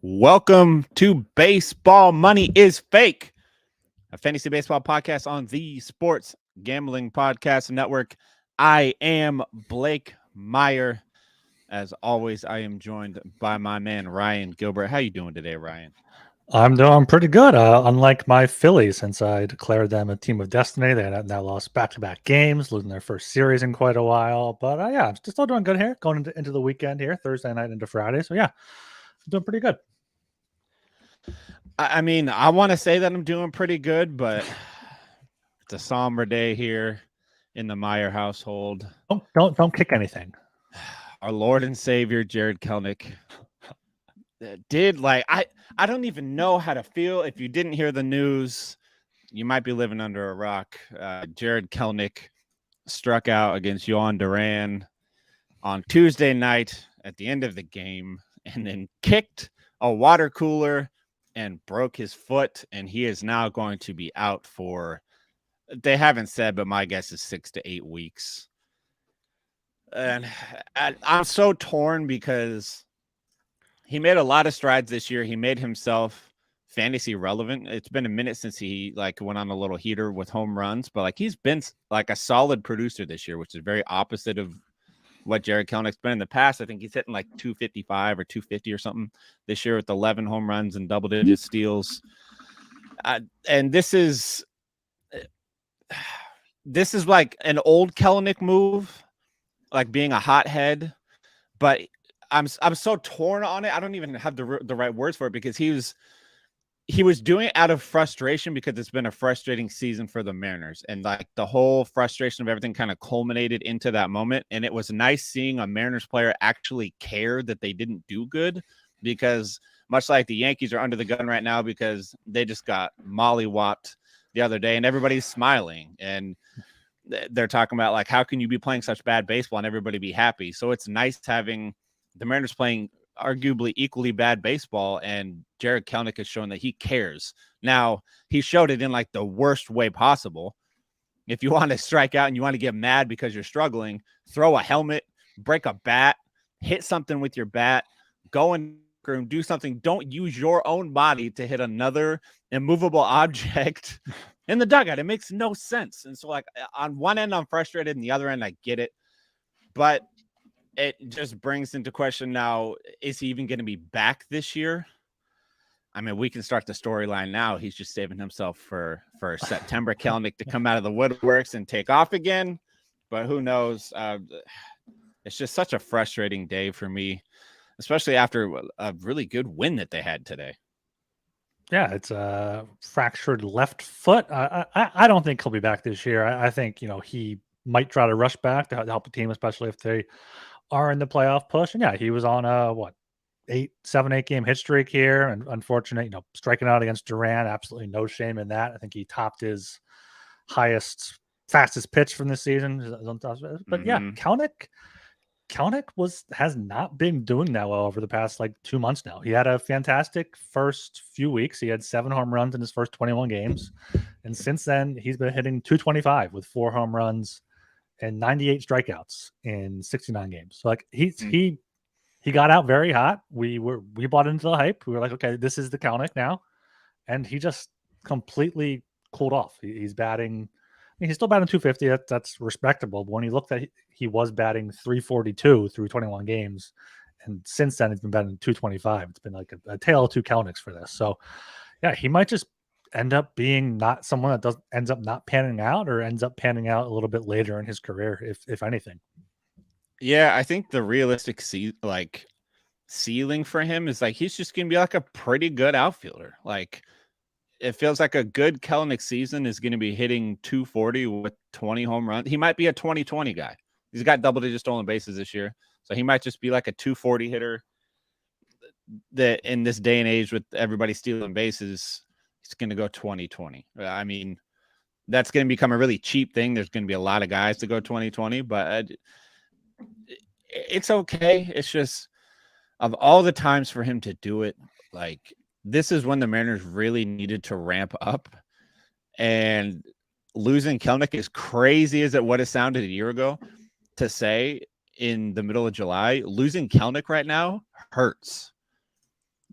Welcome to Baseball Money is Fake, a fantasy baseball podcast on the Sports Gambling Podcast Network. I am Blake Meyer. As always, I am joined by my man, Ryan Gilbert. How you doing today, Ryan? I'm doing pretty good. Unlike my Phillies, since I declared them a team of destiny, they had now lost back-to-back games, losing their first series in quite a while. But yeah, I'm still doing good here, going into the weekend here, Thursday night into Friday. So yeah, I'm doing pretty good. I mean, I want to say that I'm doing pretty good, but it's a somber day here in the Meyer household. Don't kick anything. Our Lord and Savior, Jared Kelenic, did I don't even know how to feel. If you didn't hear the news, you might be living under a rock. Jared Kelenic struck out against Yordan on Tuesday night at the end of the game and then kicked a water cooler and broke his foot, and he is now going to be out for, they haven't said, but my guess is 6 to 8 weeks. And I'm so torn because he made a lot of strides this year. He made himself fantasy relevant. It's been a minute since he went on a little heater with home runs, but he's been like a solid producer this year, which is very opposite of what Jared Kelenic's been in the past. I think he's hitting like 255 or 250 or something this year with 11 home runs and double-digit steals. And this is like an old Kelenic move, like being a hothead, but I'm so torn on it. I don't even have the right words for it because he was doing it out of frustration because it's been a frustrating season for the Mariners, and like the whole frustration of everything kind of culminated into that moment. And it was nice seeing a Mariners player actually care that they didn't do good, because much like the Yankees are under the gun right now because they just got mollywopped the other day, and everybody's smiling and they're talking about like, how can you be playing such bad baseball and everybody be happy? So it's nice having the Mariners playing arguably equally bad baseball, and Jared Kelenic has shown that he cares. Now, he showed it in like the worst way possible. If you want to strike out and you want to get mad because you're struggling, throw a helmet, break a bat, hit something with your bat, go and do something. Don't use your own body to hit another immovable object in the dugout. It makes no sense. And so like on one end, I'm frustrated, and the other end, I get it. But it just brings into question now, is he even going to be back this year? I mean, we can start the storyline now. He's just saving himself for September Kelenic to come out of the woodworks and take off again. But who knows? It's just such a frustrating day for me, especially after a really good win that they had today. Yeah, it's a fractured left foot. I don't think he'll be back this year. I think, he might try to rush back to help the team, especially if they are in the playoff push. And yeah, he was on a 7-8 game hit streak here, and unfortunate, striking out against Duran, absolutely no shame in that. I think he topped his fastest pitch from this season. But yeah, Kelenic has not been doing that well over the past 2 months now. He had a fantastic first few weeks. He had 7 home runs in his first 21 games, and since then he's been hitting 225 with 4 home runs and 98 strikeouts in 69 games. So he got out very hot. We bought into the hype. We were like, okay, this is the Kelenic now, and he just completely cooled off. He's batting. I mean, he's still batting 250. That's respectable. But when you looked at, he was batting 342 through 21 games, and since then he's been batting 225. It's been like a tale of two Kelenics for this. So yeah, he might just end up being not someone that ends up not panning out, or ends up panning out a little bit later in his career, if anything. Yeah, I think the realistic ceiling for him is he's just gonna be like a pretty good outfielder. It feels like a good Kelenic season is gonna be hitting 240 with 20 home runs. He might be a 2020 guy. He's got double-digit stolen bases this year, so he might just be like a 240 hitter. That in this day and age with everybody stealing bases, he's going to go 2020. I mean, that's going to become a really cheap thing. There's going to be a lot of guys to go 2020, but it's okay. It's just, of all the times for him to do it, this is when the Mariners really needed to ramp up. And losing Kelenic, as crazy as it would have sounded a year ago to say in the middle of July, losing Kelenic right now hurts.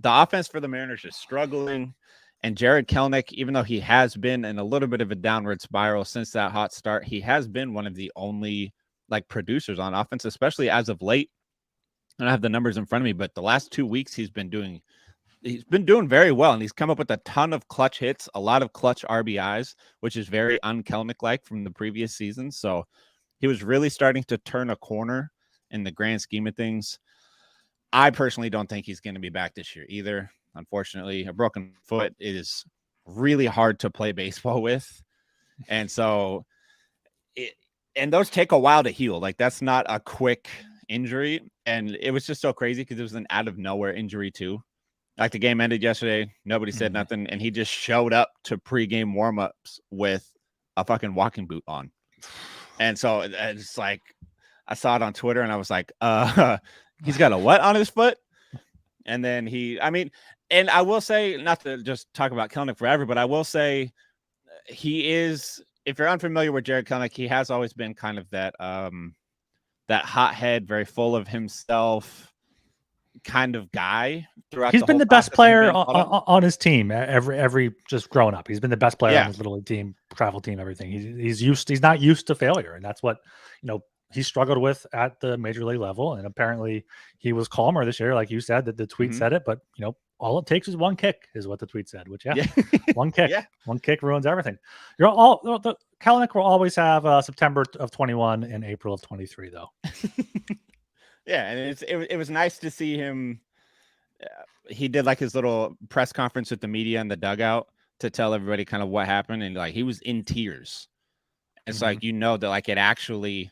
the offense for the Mariners is struggling. And Jared Kelenic, even though he has been in a little bit of a downward spiral since that hot start, he has been one of the only like producers on offense, especially as of late. I don't have the numbers in front of me, but the last 2 weeks he's been doing very well, and he's come up with a ton of clutch hits, a lot of clutch RBIs, which is very un-Kelenic like from the previous season. So he was really starting to turn a corner in the grand scheme of things. I personally don't think he's going to be back this year either. Unfortunately, a broken foot is really hard to play baseball with. And so and those take a while to heal. Like, that's not a quick injury. And it was just so crazy because it was an out of nowhere injury too. Like, the game ended yesterday, nobody said nothing, and he just showed up to pregame warmups with a fucking walking boot on. And so it's like, I saw it on Twitter and I was like, he's got a what on his foot? And then and I will say, not to just talk about Kelenic forever, but I will say he is, if you're unfamiliar with Jared Kelenic, he has always been kind of that hothead, very full of himself kind of guy throughout. He's been the best player on his team every just growing up. He's been the best player on his little league team, travel team, everything. He's not used to failure, and that's what he struggled with at the major league level. And apparently he was calmer this year, like you said. That the tweet said it, but all it takes is one kick, is what the tweet said. Which one kick, one kick ruins everything. The Kelenic will always have September of 21 and April of 23, though. Yeah, and it was nice to see him. He did like his little press conference with the media in the dugout to tell everybody kind of what happened, and like he was in tears. It's like, that like it actually,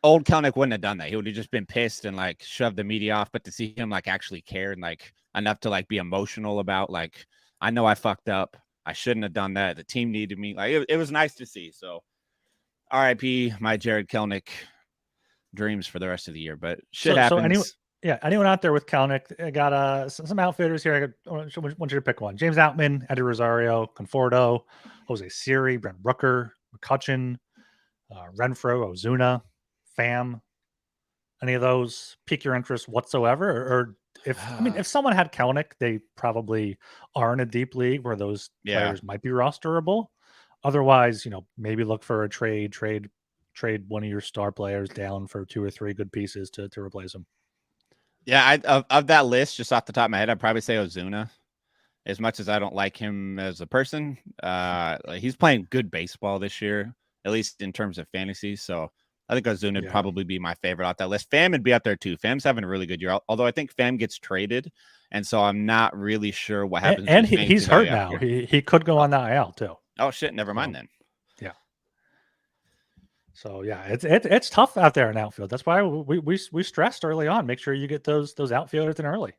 old Kelenic wouldn't have done that. He would have just been pissed and like shoved the media off. But to see him like actually care and like enough to like be emotional about, like, I know I fucked up, I shouldn't have done that, the team needed me. Like, it was nice to see. So R.I.P. my Jared Kelenic dreams for the rest of the year, but shit happens. Anyone out there with Kelenic? I got some outfitters here. I want you to pick one. James Outman, Eddie Rosario, Conforto, Jose Siri, Brent Rooker, McCutcheon, Renfroe, Ozuna, Pham. Any of those pique your interest whatsoever? Or if someone had Kelenic, they probably are in a deep league where those players might be rosterable. Otherwise, maybe look for a trade one of your star players down for 2 or 3 good pieces to replace them. Yeah, of that list, just off the top of my head, I'd probably say Ozuna. As much as I don't like him as a person, he's playing good baseball this year, at least in terms of fantasy. So I think Ozuna would probably be my favorite off that list. Pham would be up there too. Pham's having a really good year, although I think Pham gets traded, and so I'm not really sure what happens. And he's hurt now. He could go on the IL too. Oh shit! Never mind then. Yeah. So yeah, it's tough out there in outfield. That's why we stressed early on. Make sure you get those outfielders in early.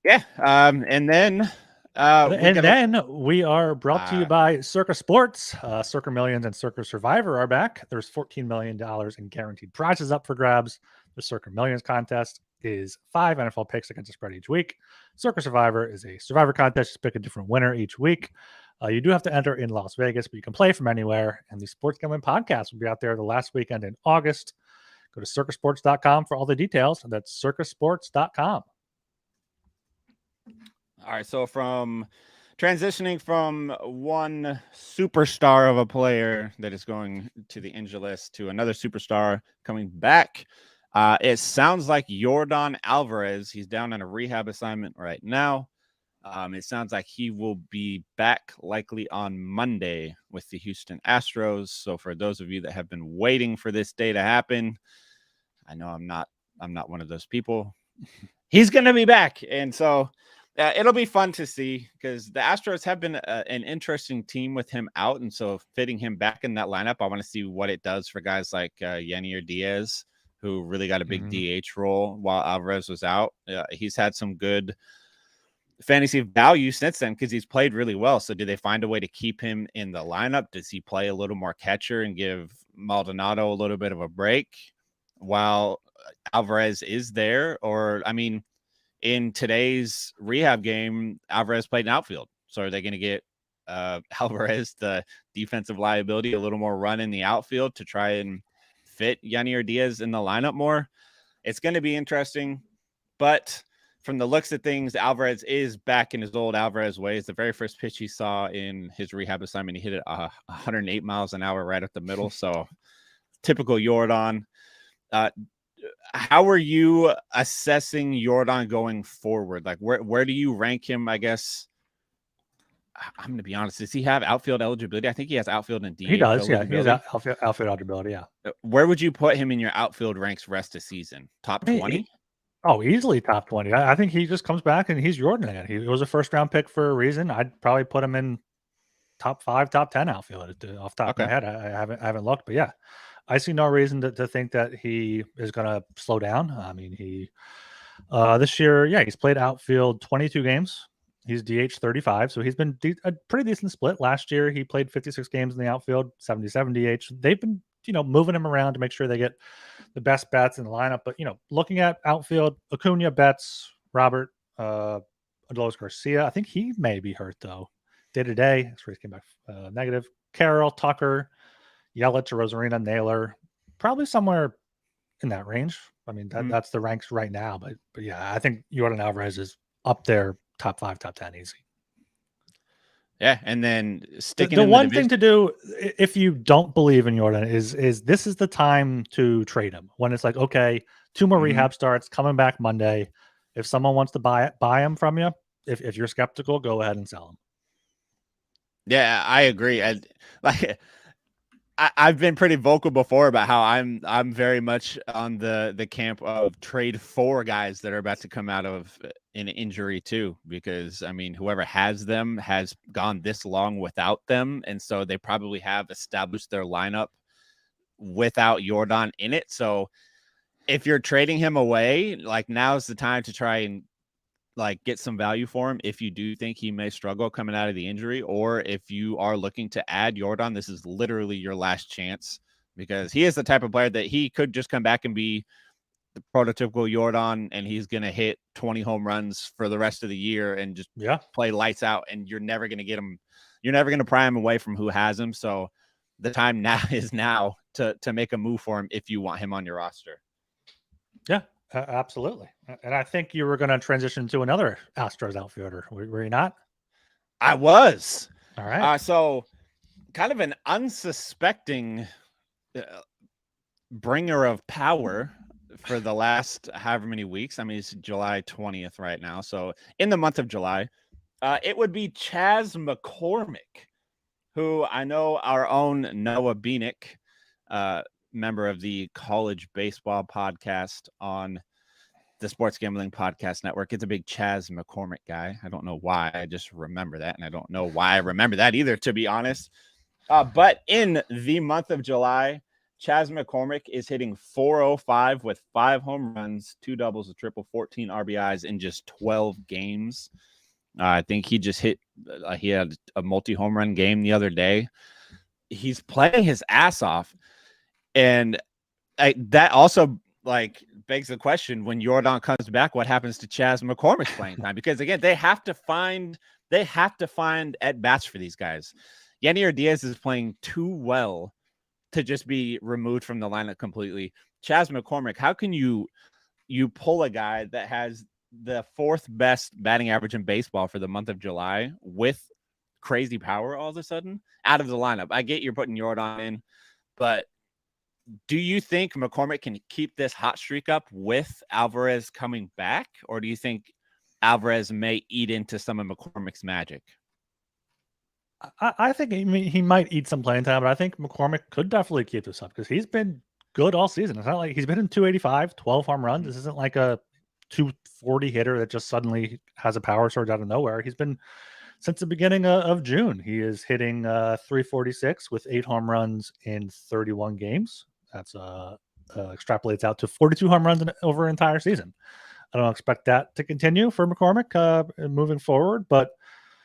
Yeah. And then we are brought to you by Circa Sports. Circa Millions and Circa Survivor are back. There's $14 million in guaranteed prizes up for grabs. The Circa Millions contest is 5 NFL picks against the spread each week. Circa Survivor is a survivor contest. Just pick a different winner each week. You do have to enter in Las Vegas, but you can play from anywhere. And the Sports Gambling Podcast will be out there the last weekend in August. Go to circasports.com for all the details. And that's circasports.com. All right. So from transitioning from one superstar of a player that is going to the injury list to another superstar coming back, it sounds like Yordan Alvarez, he's down on a rehab assignment right now. It sounds like he will be back likely on Monday with the Houston Astros. So for those of you that have been waiting for this day to happen, I know I'm not one of those people. He's going to be back. And so it'll be fun to see, because the Astros have been an interesting team with him out. And so fitting him back in that lineup, I want to see what it does for guys like Yanier Diaz, who really got a big DH role while Alvarez was out. He's had some good fantasy value since then because he's played really well. So do they find a way to keep him in the lineup? Does he play a little more catcher and give Maldonado a little bit of a break while Alvarez is there? Or, I mean, in today's rehab game, Alvarez played in outfield. So are they going to get Alvarez, the defensive liability, a little more run in the outfield to try and fit Yanier Diaz in the lineup more? It's going to be interesting. But from the looks of things, Alvarez is back in his old Alvarez ways. The very first pitch he saw in his rehab assignment, he hit it 108 miles an hour right up the middle. So typical Yordan. How are you assessing Yordan going forward? Like, where do you rank him? I guess I'm going to be honest. Does he have outfield eligibility? I think he has outfield and DH. He does, yeah. He has outfield eligibility, yeah. Where would you put him in your outfield ranks rest of season? Top 20? Easily top 20. I think he just comes back and he's Yordan again. He was a first round pick for a reason. I'd probably put him in top 5, top 10 outfield off the top of my head. I haven't looked, but yeah, I see no reason to think that he is going to slow down. I mean, he this year, he's played outfield 22 games. He's DH 35, so he's been a pretty decent split. Last year, he played 56 games in the outfield, 77 DH. They've been, moving him around to make sure they get the best bats in the lineup. But, looking at outfield, Acuna, Betts, Robert, Adolis Garcia, I think he may be hurt, though. Day-to-day, X-rays came back negative. Carroll, Tucker, Yelich, Rosarina, Naylor, probably somewhere in that range. I mean, that's the ranks right now. But yeah, I think Yordan Alvarez is up there, top 5, top 10 easy. Yeah, and then sticking the one thing to do if you don't believe in Yordan is this is the time to trade him. When it's like, okay, 2 more rehab starts, coming back Monday. If someone wants to buy him from you, if you're skeptical, go ahead and sell him. Yeah, I agree. I've been pretty vocal before about how I'm very much on the camp of trade for guys that are about to come out of an injury too, because I mean, whoever has them has gone this long without them, and so they probably have established their lineup without Yordan in it. So if you're trading him away, like, now's the time to try and like get some value for him if you do think he may struggle coming out of the injury, or if you are looking to add Yordan, this is literally your last chance, because he is the type of player that he could just come back and be the prototypical Yordan, and he's going to hit 20 home runs for the rest of the year and just play lights out, and you're never going to get him. You're never going to pry him away from who has him. So the time now is now to make a move for him if you want him on your roster. Yeah. Absolutely. And I think you were going to transition to another Astros outfielder. Were you not? I was. All right. So kind of an unsuspecting bringer of power for the last however many weeks. I mean, it's July 20th right now. So in the month of July, it would be Chas McCormick, who I know our own Noah Beanick, member of the college baseball podcast on the Sports Gambling Podcast Network. It's a big Chas McCormick guy. I don't know why. I just remember that. And I don't know why I remember that either, to be honest. But in the month of July, Chas McCormick is hitting .405 with 5 home runs, 2 doubles, a triple, 14 RBIs in just 12 games. I think he just hit, he had a multi-home run game the other day. He's playing his ass off. And that also begs the question, when Yordan comes back, what happens to Chas McCormick's playing time? Because again, they have to find at bats for these guys. Yanier Diaz is playing too well to just be removed from the lineup completely. Chas McCormick, how can you pull a guy that has the 4th best batting average in baseball for the month of July with crazy power all of a sudden out of the lineup? I get you're putting Yordan in, but do you think McCormick can keep this hot streak up with Alvarez coming back, or do you think Alvarez may eat into some of McCormick's magic? I think he might eat some playing time, but I think McCormick could definitely keep this up because he's been good all season. It's not like he's been in 285, 12 home runs. This isn't like a 240 hitter that just suddenly has a power surge out of nowhere. He's been, since the beginning of June, he is hitting 346 with 8 home runs in 31 games. That's extrapolates out to 42 home runs over an entire season. I don't expect that to continue for McCormick moving forward, but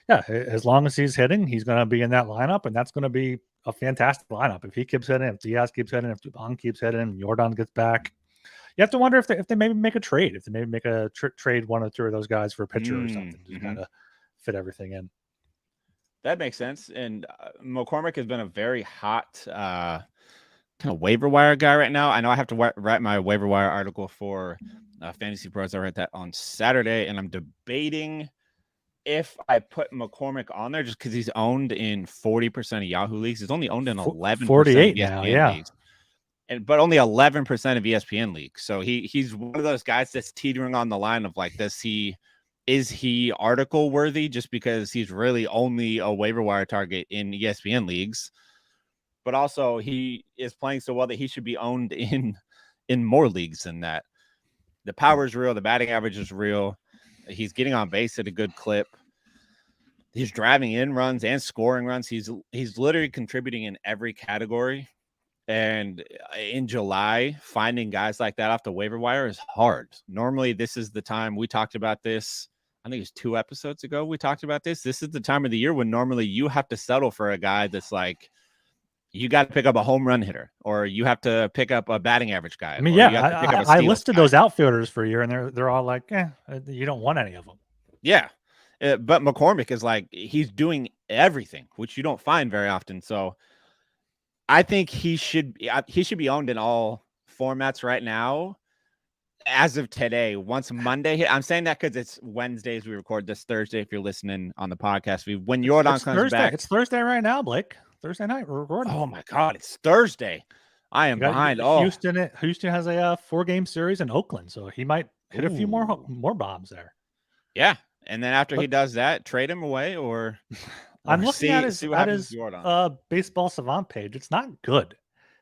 yeah, as long as he's hitting, he's going to be in that lineup, and that's going to be a fantastic lineup. If he keeps hitting, if Diaz keeps hitting, if Dubon keeps hitting, Yordan gets back, you have to wonder if they maybe make a trade, if they maybe make a trade 1 or 2 of those guys for a pitcher or something, just kind of fit everything in. That makes sense. And McCormick has been a very hot kind of waiver wire guy right now. I know I have to write my waiver wire article for Fantasy Pros. I read that on Saturday, and I'm debating if I put McCormick on there just because he's owned in 40% of Yahoo leagues. He's only owned in 11% 48 of now, ESPN leagues, but only 11% of ESPN leagues. So he's one of those guys that's teetering on the line of like, is he article worthy just because he's really only a waiver wire target in ESPN leagues, but also he is playing so well that he should be owned in more leagues than that. The power is real. The batting average is real. He's getting on base at a good clip. He's driving in runs and scoring runs. He's literally contributing in every category. And in July, finding guys like that off the waiver wire is hard. Normally, this is the time we talked about this. I think it was 2 episodes ago we talked about this. This is the time of the year when normally you have to settle for a guy that's like, you got to pick up a home run hitter, or you have to pick up a batting average guy. I mean, I listed those outfielders for a year, and they're all like, you don't want any of them. Yeah, but McCormick is like, he's doing everything, which you don't find very often. So I think he should be owned in all formats right now. As of today, once Monday hit, I'm saying that because it's Wednesdays. We record this Thursday. If you're listening on the podcast, when Yordan comes back, it's Thursday right now, Blake. Thursday night we're recording. Oh my God, it's Thursday. I am behind. Houston has a 4-game series in Oakland, so he might hit a few more bombs there. Yeah, and then after he does that, trade him away, or I'm looking at his baseball savant page. It's not good.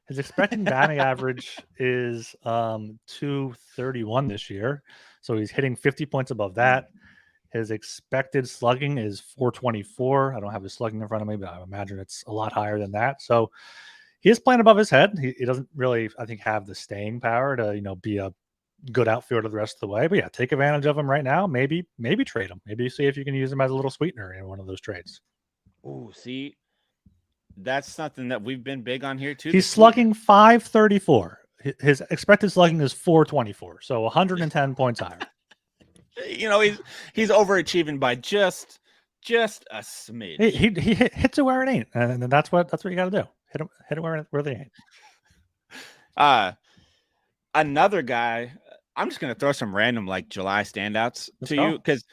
His expected batting average is 231 this year, so he's hitting 50 points above that. His expected slugging is 424. I don't have his slugging in front of me, but I imagine it's a lot higher than that. So he is playing above his head. He doesn't really, I think, have the staying power to, be a good outfielder the rest of the way. But yeah, take advantage of him right now. Maybe trade him. Maybe see if you can use him as a little sweetener in one of those trades. Oh, see, that's something that we've been big on here too. He's slugging 534. His expected slugging is 424. So 110 points higher. He's overachieving by just a smidge. He hits it where it ain't, and that's what you got to do. Hit it where they ain't. Another guy. I'm just gonna throw some random like July standouts to you, because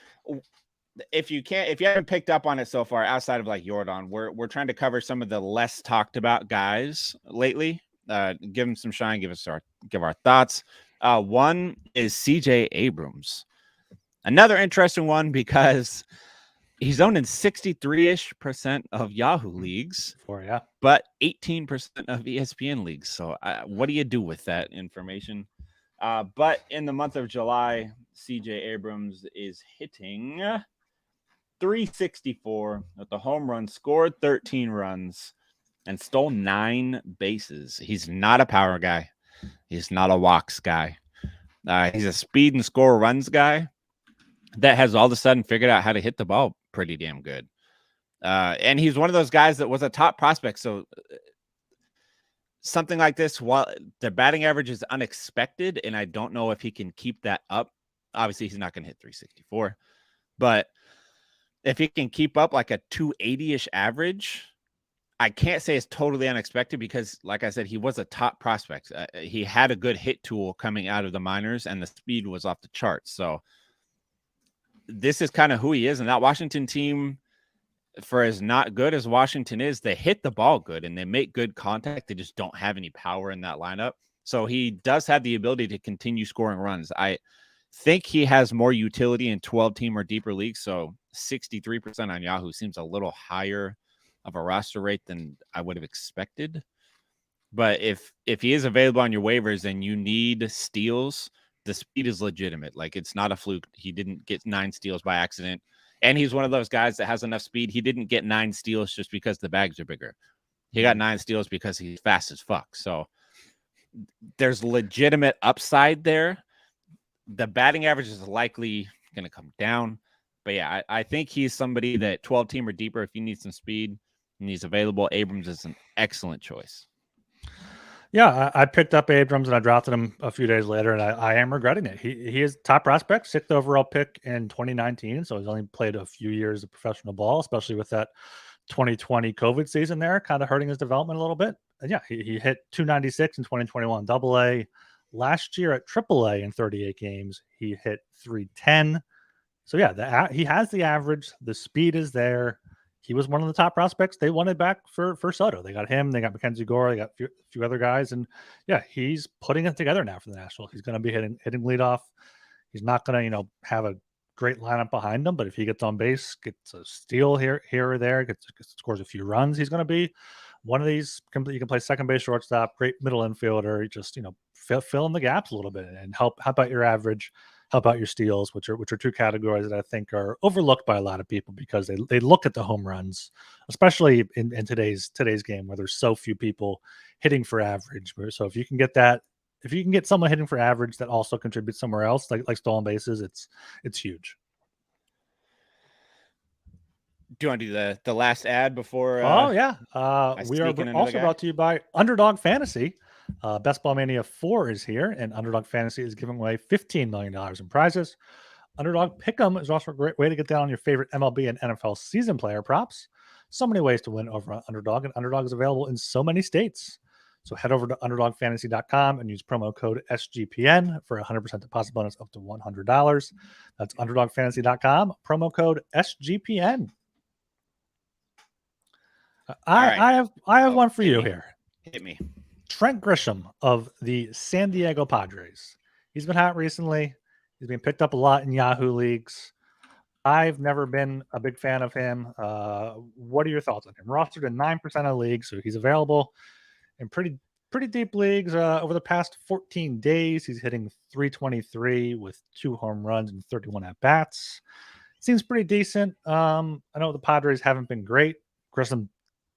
if you haven't picked up on it so far, outside of like Yordan, we're trying to cover some of the less talked about guys lately. Give them some shine. Give our thoughts. One is CJ Abrams. Another interesting one because he's owned in 63-ish% of Yahoo leagues, but 18% of ESPN leagues. So what do you do with that information? But in the month of July, CJ Abrams is hitting 364 with the home run, scored 13 runs, and stole 9 bases. He's not a power guy. He's not a walks guy. He's a speed and score runs guy that has all of a sudden figured out how to hit the ball pretty damn good. And he's one of those guys that was a top prospect. So something like this, while the batting average is unexpected, and I don't know if he can keep that up. Obviously, he's not going to hit 364. But if he can keep up like a 280-ish average, I can't say it's totally unexpected because, like I said, he was a top prospect. He had a good hit tool coming out of the minors, and the speed was off the charts. So this is kind of who he is. And that Washington team, for as not good as Washington is, they hit the ball good and they make good contact. They just don't have any power in that lineup. So he does have the ability to continue scoring runs. I think he has more utility in 12-team or deeper leagues. So 63% on Yahoo seems a little higher of a roster rate than I would have expected. But if he is available on your waivers and you need steals, the speed is legitimate. Like, it's not a fluke. He didn't get 9 steals by accident. And he's one of those guys that has enough speed. He didn't get 9 steals just because the bags are bigger. He got 9 steals because he's fast as fuck. So there's legitimate upside there. The batting average is likely going to come down. But yeah, I think he's somebody that 12-team or deeper, if you need some speed and he's available, Abrams is an excellent choice. Yeah, I picked up Abrams and I drafted him a few days later, and I am regretting it. He is top prospect, 6th overall pick in 2019, so he's only played a few years of professional ball, especially with that 2020 COVID season there, kind of hurting his development a little bit. And yeah, he hit 296 in 2021 Double-A, Last year at AAA in 38 games, he hit 310. So yeah, he has the average. The speed is there. He was one of the top prospects they wanted back for Soto. They got him. They got Mackenzie Gore. They got a few other guys, and yeah, he's putting it together now for the Nationals. He's going to be hitting leadoff. He's not going to have a great lineup behind him, but if he gets on base, gets a steal here or there, scores a few runs, he's going to be one of these. You can play second base, shortstop, great middle infielder. Just fill in the gaps a little bit and help out your average, help out your steals, which are two categories that I think are overlooked by a lot of people because they look at the home runs, especially in today's game where there's so few people hitting for average. So if you can get someone hitting for average that also contributes somewhere else, like stolen bases, it's huge. Do you want to do the last ad before? We are also brought to you by Underdog Fantasy. Best Ball Mania 4 is here, and Underdog Fantasy is giving away $15 million in prizes. Underdog Pick'em is also a great way to get down on your favorite MLB and NFL season player props. So many ways to win over on Underdog, and Underdog is available in so many states. So head over to UnderdogFantasy.com and use promo code SGPN for a 100% deposit bonus up to $100. That's UnderdogFantasy.com, promo code SGPN. I have one for you here. Hit me. Trent Grisham of the San Diego Padres. He's been hot recently. He's been picked up a lot in Yahoo leagues. I've never been a big fan of him. What are your thoughts on him? Rostered in 9% of leagues, so he's available in pretty deep leagues. Over the past 14 days, he's hitting 323 with 2 home runs and 31 at-bats. Seems pretty decent. I know the Padres haven't been great. Grisham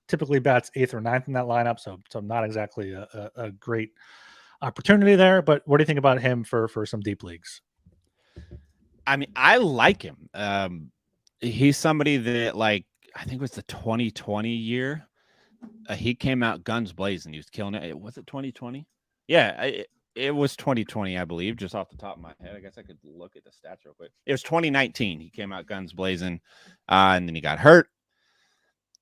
typically bats 8th or 9th in that lineup, so not exactly a great opportunity there. But what do you think about him for some deep leagues? I mean, I like him. He's somebody that, like, I think it was the 2020 year. He came out guns blazing. He was killing it. Was it 2020? Yeah, it was 2020, I believe, just off the top of my head. I guess I could look at the stats real quick. It was 2019. He came out guns blazing, and then he got hurt.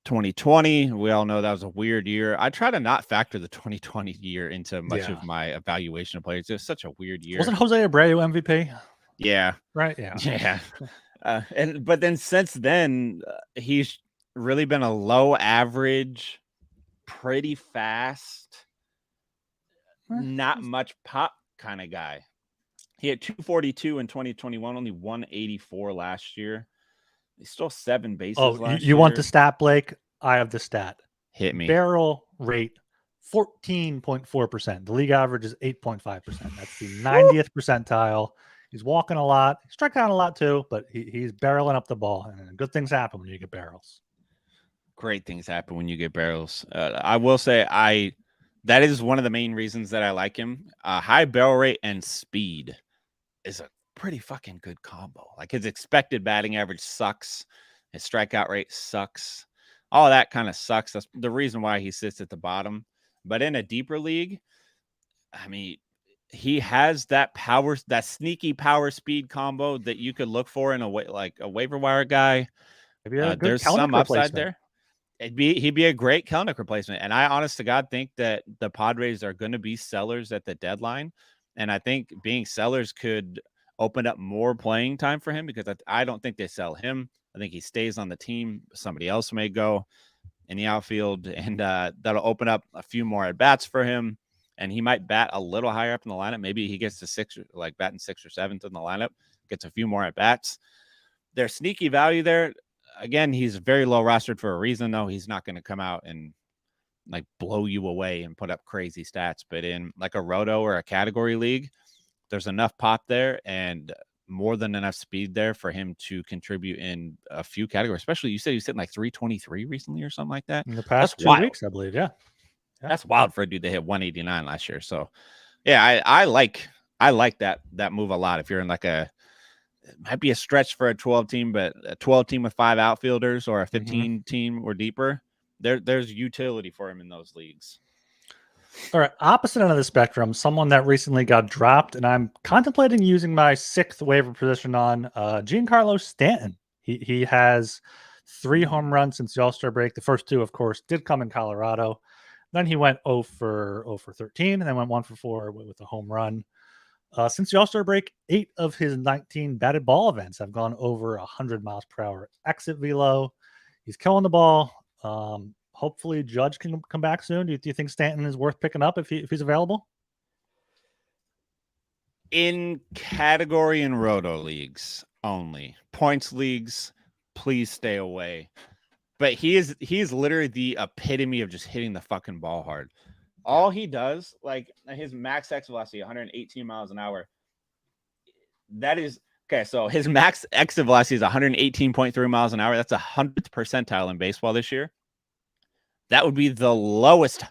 2020, we all know that was a weird year. I try to not factor the 2020 year into much of my evaluation of players. It was such a weird year. Wasn't Jose Abreu MVP? Yeah. Right? Yeah. But then since then, he's really been a low average, pretty fast, not much pop kind of guy. He had 242 in 2021, only 184 last year. He stole 7 bases last year. You want the stat, Blake? I have the stat. Hit me. Barrel rate, 14.4%. The league average is 8.5%. That's the 90th percentile. He's walking a lot. He struck out a lot too, but he's barreling up the ball. And good things happen when you get barrels. Great things happen when you get barrels. I will say that is one of the main reasons that I like him. High barrel rate and speed is a pretty fucking good combo. Like, his expected batting average sucks. His strikeout rate sucks. All that kind of sucks. That's the reason why he sits at the bottom. But in a deeper league, I mean, he has that power, that sneaky power speed combo that you could look for in a way, like a waiver wire guy. There's some upside there. He'd be a great Kelenic replacement. And I honest to God think that the Padres are going to be sellers at the deadline. And I think being sellers could open up more playing time for him, because I don't think they sell him. I think he stays on the team. Somebody else may go in the outfield, and that'll open up a few more at bats for him. And he might bat a little higher up in the lineup. Maybe he gets to 6, like batting 6th or 7th in the lineup, gets a few more at bats. There's sneaky value there. Again, he's very low rostered for a reason, though. He's not going to come out and like blow you away and put up crazy stats. But in like a roto or a category league, there's enough pop there and more than enough speed there for him to contribute in a few categories. Especially, you said he was hitting like 323 recently or something like that. In the past 2 weeks, I believe. Yeah. That's wild for a dude that hit 189 last year. So, yeah, I like that move a lot. If you're in like it might be a stretch for a 12 team, but a 12 team with 5 outfielders or a 15 team or deeper, there's utility for him in those leagues. All right, opposite end of the spectrum, someone that recently got dropped, and I'm contemplating using my 6th waiver position on Giancarlo Stanton. He has 3 home runs since the All-Star break. The first 2, of course, did come in Colorado. Then he went 0 for 13, and then went 1 for 4 with a home run. Since the All-Star break, 8 of his 19 batted ball events have gone over 100 miles per hour exit velo. He's killing the ball. Hopefully, Judge can come back soon. Do you think Stanton is worth picking up if he's available? In category and roto leagues only. Points leagues, please stay away. But he is literally the epitome of just hitting the fucking ball hard. All he does, like his max exit velocity, 118 miles an hour. That is okay. So his max exit velocity is 118.3 miles an hour. That's 100th percentile in baseball this year. That would be the lowest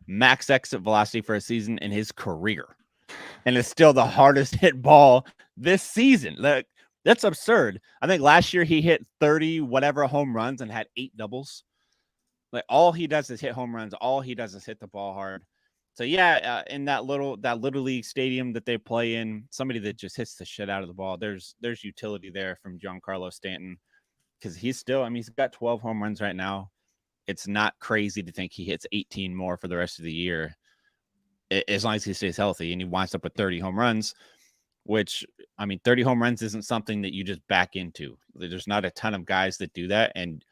max exit velocity for a season in his career. And it's still the hardest hit ball this season. That's absurd. I think last year he hit 30 whatever home runs and had 8 doubles. Like all he does is hit home runs. All he does is hit the ball hard. So yeah, in that little league stadium that they play in, somebody that just hits the shit out of the ball. There's utility there from Giancarlo Stanton because he's got 12 home runs right now. It's not crazy to think he hits 18 more for the rest of the year, as long as he stays healthy, and he winds up with 30 home runs. Which 30 home runs isn't something that you just back into. There's not a ton of guys that do that, and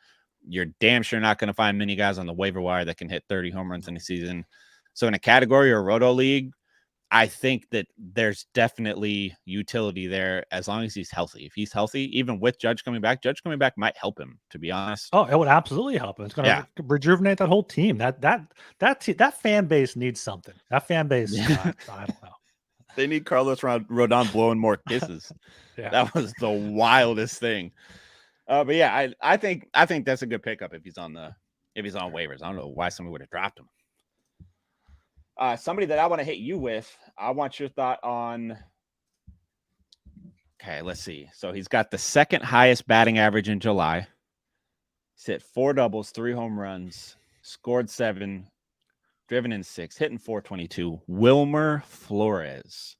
you're damn sure not going to find many guys on the waiver wire that can hit 30 home runs in a season. So in a category or roto league, I think that there's definitely utility there as long as he's healthy. If he's healthy, even with Judge coming back might help him, to be honest. Oh, it would absolutely help him. It's going to rejuvenate that whole team. That fan base needs something. That fan base, I don't know. They need Carlos Rodon blowing more kisses. Yeah. That was the wildest thing. But yeah, I think that's a good pickup if he's on waivers. I don't know why somebody would have dropped him. Somebody that I want to hit you with, I want your thought on. Okay, let's see. So he's got the second highest batting average in July. He's hit 4 doubles, 3 home runs, scored 7, driven in 6, hitting 422. Wilmer Flores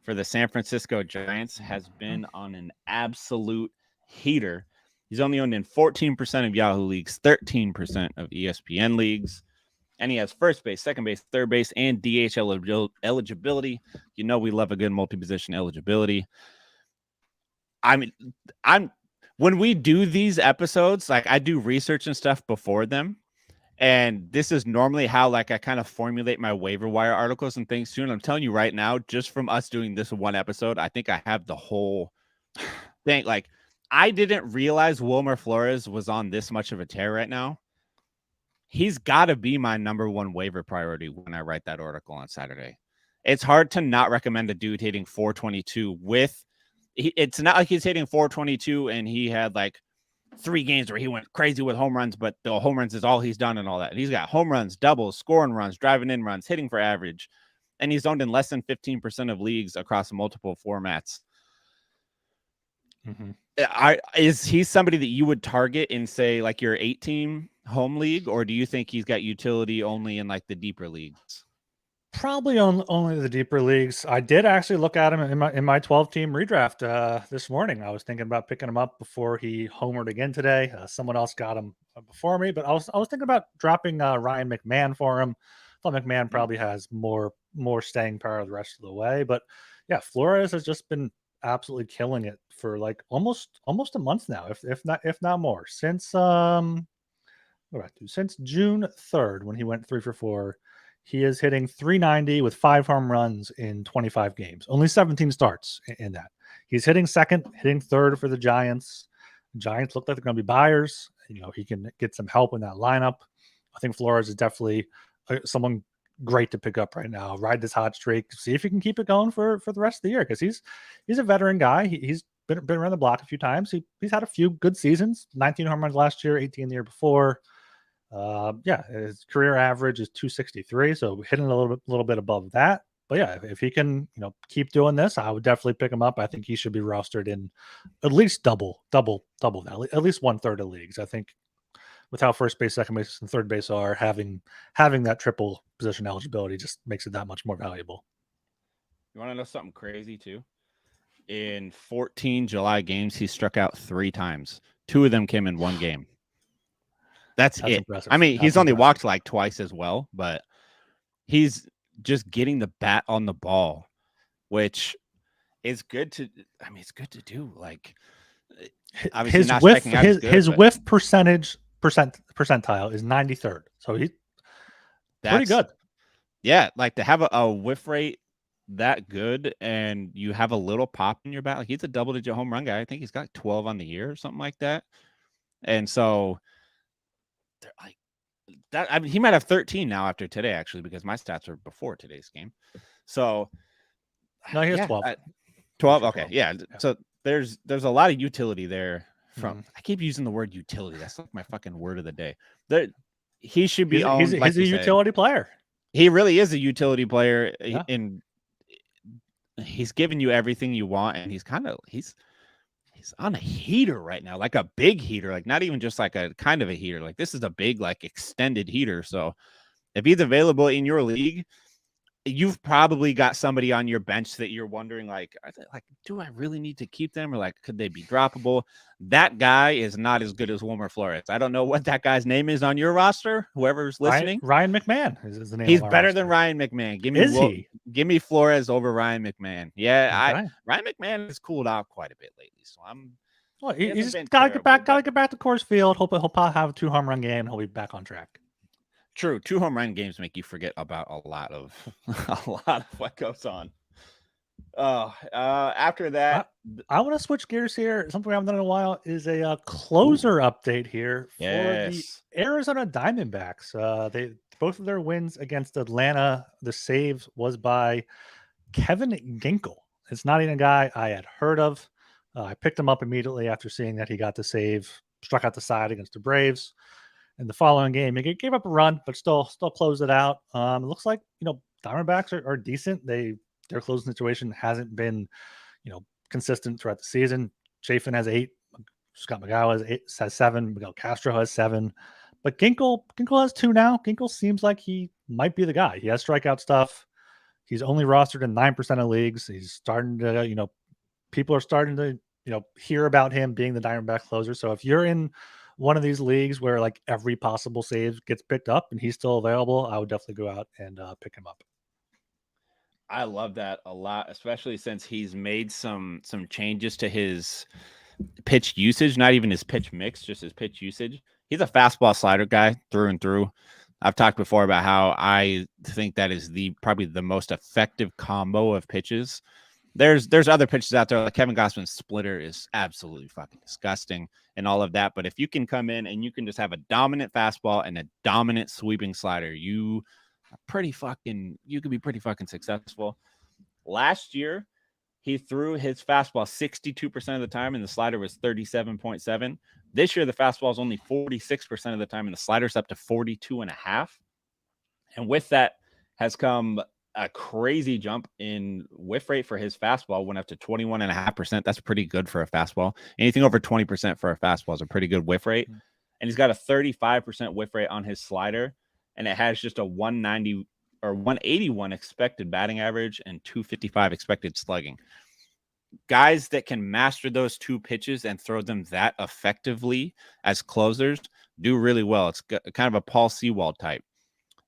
for the San Francisco Giants has been on an absolute heater. He's only owned in 14% of Yahoo leagues, 13% of ESPN leagues. And he has first base, second base, third base, and DH eligibility. You know we love a good multi-position eligibility. When we do these episodes, like I do research and stuff before them. And this is normally how I kind of formulate my waiver wire articles and things too. And I'm telling you right now, just from us doing this one episode, I think I have the whole thing. Like I didn't realize Wilmer Flores was on this much of a tear right now. He's got to be my number one waiver priority when I write that article on Saturday. It's hard to not recommend a dude hitting 422 it's not like he's hitting 422 and he had 3 games where he went crazy with home runs, but the home runs is all he's done and all that. And he's got home runs, doubles, scoring runs, driving in runs, hitting for average. And he's owned in less than 15% of leagues across multiple formats. Mm-hmm. Is he somebody that you would target in, say, your 8-team home league, or do you think he's got utility only in the deeper leagues? Probably only the deeper leagues. I did actually look at him in my 12-team redraft this morning. I was thinking about picking him up before he homered again today. Someone else got him before me, but I was thinking about dropping Ryan McMahon for him. I thought McMahon probably has more staying power the rest of the way, but yeah, Flores has just been absolutely killing it for almost a month now, if not more, since June 3rd when he went 3 for 4. He is hitting 390 with 5 home runs in 25 games. Only 17 starts in that. He's hitting second, hitting third for the Giants. The Giants look like they're going to be buyers. He can get some help in that lineup. I think Flores is definitely someone great to pick up right now. Ride this hot streak. See if he can keep it going for the rest of the year, because he's a veteran guy. He's been around the block a few times. He's had a few good seasons. 19 home runs last year, 18 the year before. His career average is 263, so hitting a little bit above that. But yeah, if he can, keep doing this, I would definitely pick him up. I think he should be rostered in at least double that, at least 1/3 of leagues. I think with how first base, second base, and third base are, having that triple position eligibility just makes it that much more valuable. You want to know something crazy too? In 14 July games, he struck out 3 times. 2 of them came in one game. That's it. Impressive. I mean, That's he's only impressive. walked like twice as well, but he's just getting the bat on the ball, which is good to. I mean, it's good to do. Like, obviously, not striking out is good. His whiff percentile is 93rd, so he's pretty good. Yeah, like to have a whiff rate that good, and you have a little pop in your bat. Like he's a double-digit home run guy. I think he's got 12 on the year or something like that. And so, like that. I mean, he might have 13 now after today, actually, because my stats are before today's game. So, no, he has 12. 12. Okay, yeah. So there's a lot of utility there. From I keep using the word utility. That's like my fucking word of the day. He should be owned. He's a utility player. He really is a utility player, and he's giving you everything you want. And he's on a heater right now, like a big heater, like not even just like a kind of a heater. Like this is a big, like extended heater. So if he's available in your league, you've probably got somebody on your bench that you're wondering, like, do I really need to keep them, or like, could they be droppable? That guy is not as good as Wilmer Flores. I don't know what that guy's name is on your roster. Whoever's listening, Ryan McMahon is the name. He's better than Ryan McMahon. Give me Flores over Ryan McMahon. Yeah, Ryan McMahon has cooled out quite a bit lately, so he's got to get back to Coors Field. He'll probably have a 2 home run game. He'll be back on track. True. 2 home run games make you forget about a lot of what goes on. After that, I want to switch gears here. Something we haven't done in a while is a closer update here for the Arizona Diamondbacks. Both of their wins against Atlanta, the save was by Kevin Ginkel. It's not even a guy I had heard of. I picked him up immediately after seeing that he got the save, struck out the side against the Braves. In the following game, he gave up a run, but still closed it out. It looks like Diamondbacks are decent. Their closing situation hasn't been consistent throughout the season. Chafin has 8, Scott McGowan has 7, Miguel Castro has 7, but Ginkel has 2 now. Ginkel seems like he might be the guy. He has strikeout stuff. He's only rostered in 9% of leagues. He's starting to people are starting to hear about him being the Diamondback closer. So if you're in one of these leagues where like every possible save gets picked up and he's still available, I would definitely go out and pick him up. I love that a lot, especially since he's made some changes to his pitch usage, not even his pitch mix, just his pitch usage. He's a fastball slider guy through and through. I've talked before about how I think that is probably the most effective combo of pitches. There's other pitches out there, like Kevin Gausman's splitter is absolutely fucking disgusting and all of that. But if you can come in and you can just have a dominant fastball and a dominant sweeping slider, you could be pretty fucking successful. Last year, he threw his fastball 62% of the time and the slider was 37.7. This year, the fastball is only 46% of the time and the slider's up to 42.5. And with that has come a crazy jump in whiff rate for his fastball, went up to 21.5%. That's pretty good for a fastball. Anything over 20% for a fastball is a pretty good whiff rate. And he's got a 35% whiff rate on his slider, and it has just a 190 or 181 expected batting average and 255 expected slugging. Guys that can master those 2 pitches and throw them that effectively as closers do really well. It's kind of a Paul Sewald type.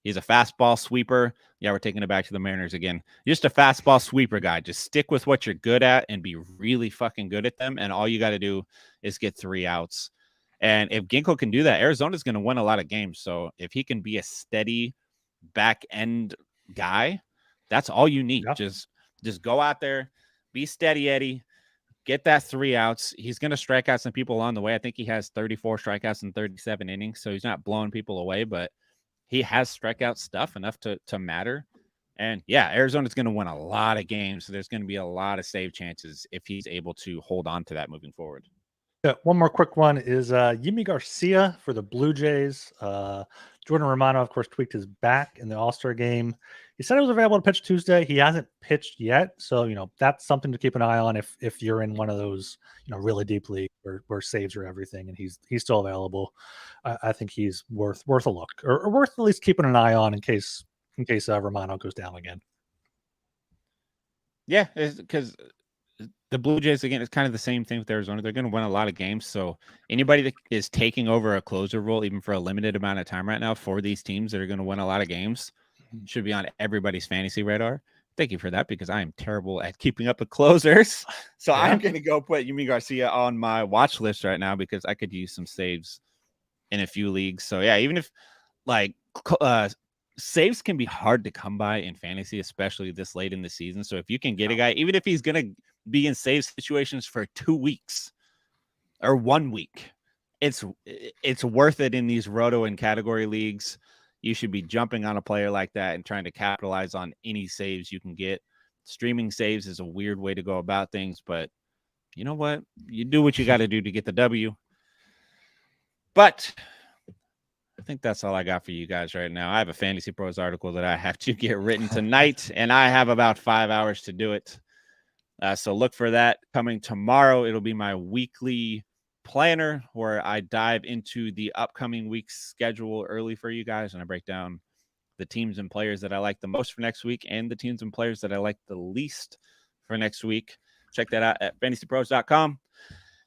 He's a fastball sweeper. Yeah, we're taking it back to the Mariners again. Just a fastball sweeper guy. Just stick with what you're good at and be really fucking good at them. And all you got to do is get 3 outs. And if Ginkel can do that, Arizona's going to win a lot of games. So if he can be a steady back end guy, that's all you need. Yeah. Just go out there, be steady Eddie, get that 3 outs. He's going to strike out some people along the way. I think he has 34 strikeouts in 37 innings. So he's not blowing people away, but he has strikeout stuff enough to matter. And yeah, Arizona's going to win a lot of games. So there's going to be a lot of save chances if he's able to hold on to that moving forward. Yeah, one more quick one is Yimi Garcia for the Blue Jays. Jordan Romano, of course, tweaked his back in the All-Star game. He said he was available to pitch Tuesday. He hasn't pitched yet. So, that's something to keep an eye on if you're in one of those, really deep leagues where saves are everything and he's still available. I think he's worth a look or worth at least keeping an eye on in case Romano goes down again. Yeah, because the Blue Jays, again, it's kind of the same thing with Arizona. They're going to win a lot of games. So anybody that is taking over a closer role, even for a limited amount of time right now for these teams that are going to win a lot of games, should be on everybody's fantasy radar. Thank you for that, because I am terrible at keeping up with closers. So I'm going to go put Yumi Garcia on my watch list right now, because I could use some saves in a few leagues. So yeah, even if like saves can be hard to come by in fantasy, especially this late in the season. So if you can get a guy, even if he's going to be in save situations for 2 weeks or 1 week, it's worth it in these roto and category leagues. You should be jumping on a player like that and trying to capitalize on any saves you can get. Streaming saves is a weird way to go about things, but you know what? You do what you got to do to get the W. But I think that's all I got for you guys right now. I have a Fantasy Pros article that I have to get written tonight, and I have about 5 hours to do it. So look for that coming tomorrow. It'll be my weekly planner where I dive into the upcoming week's schedule early for you guys, and I break down the teams and players that I like the most for next week and the teams and players that I like the least for next week. Check that out at fantasypros.com.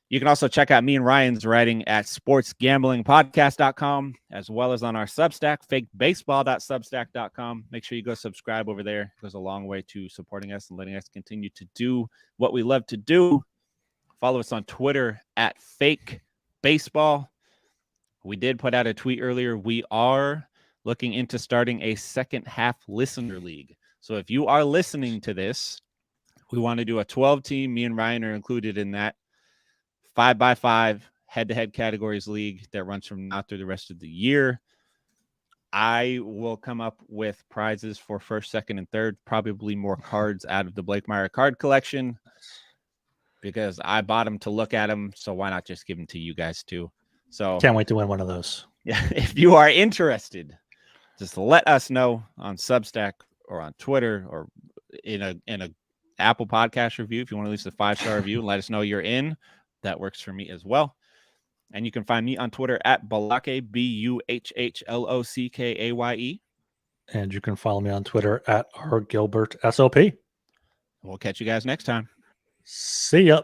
You can also check out me and Ryan's writing at sportsgamblingpodcast.com, as well as on our Substack, fakebaseball.substack.com. Make sure you go subscribe over there. It goes a long way to supporting us and letting us continue to do what we love to do. Follow us on Twitter at fakebaseball. We did put out a tweet earlier. We are looking into starting a second half listener league. So if you are listening to this, we want to do a 12-team. Me and Ryan are included in that 5x5 head-to-head categories league that runs from now through the rest of the year. I will come up with prizes for first, second, and third, probably more cards out of the Blake Meyer card collection, because I bought them to look at them. So why not just give them to you guys too? So can't wait to win one of those. Yeah, if you are interested, just let us know on Substack or on Twitter or in a Apple podcast review. If you want to leave us a 5-star review and let us know you're in, that works for me as well. And you can find me on Twitter at Buhlockay, BUHHLOCKAYE. And you can follow me on Twitter at RGilbertSLP. We'll catch you guys next time. See ya.